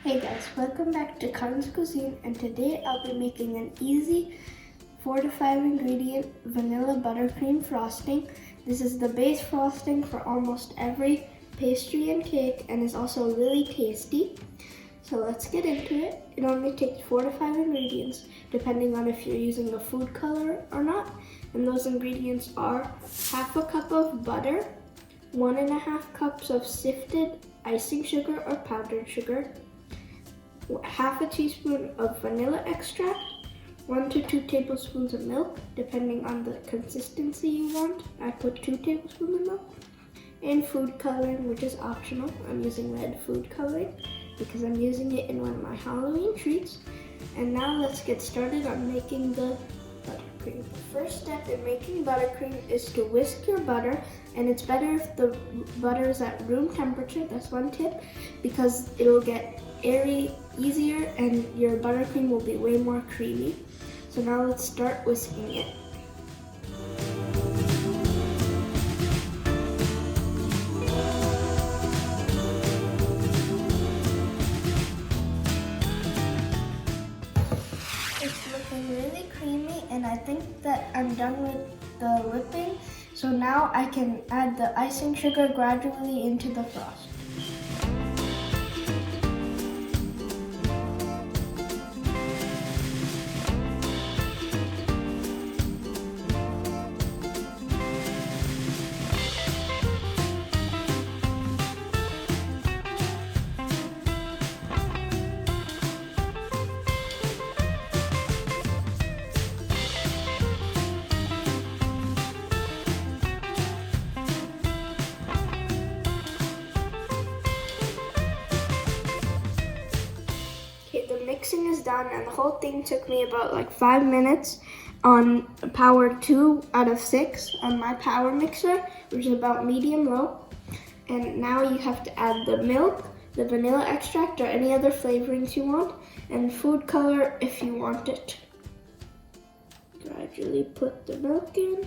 Hey guys, welcome back to Karan's Cuisine, and today I'll be making an easy 4 to 5 ingredient vanilla buttercream frosting. This is the base frosting for almost every pastry and cake and is also really tasty. So let's get into it. It only takes 4 to 5 ingredients depending on if you're using a food color or not. And those ingredients are half a cup of butter, 1.5 cups of sifted icing sugar or powdered sugar, half a teaspoon of vanilla extract, 1 to 2 tablespoons of milk, depending on the consistency you want. I put 2 tablespoons of milk, and food coloring, which is optional. I'm using red food coloring because I'm using it in one of my Halloween treats. And now let's get started on making the buttercream. The first step in making buttercream is to whisk your butter, and it's better if the butter is at room temperature. That's one tip, because it'll get airy easier and your buttercream will be way more creamy. So now let's start whisking it. It's looking really creamy, and I think that I'm done with the whipping. So now I can add the icing sugar gradually into the frost. The mixing is done, and the whole thing took me about like 5 minutes on power 2 out of 6 on my power mixer, which is about medium low. And now you have to add the milk, the vanilla extract, or any other flavorings you want, and food color if you want it. Gradually put the milk in.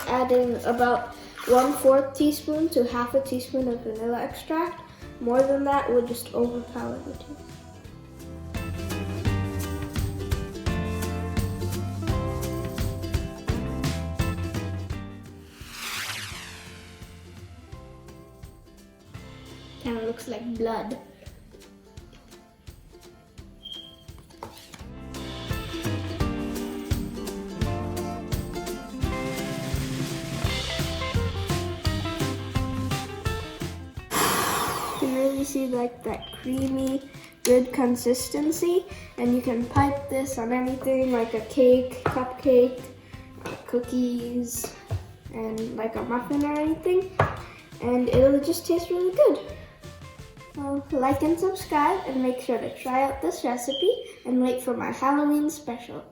Adding about 1/4 teaspoon to half a teaspoon of vanilla extract. More than that would just overpower the taste. Kind of looks like blood. You can really see like that creamy, good consistency, and you can pipe this on anything like a cake, cupcake, cookies, and like a muffin or anything, and it'll just taste really good. Well, like and subscribe, and make sure to try out this recipe and wait for my Halloween special.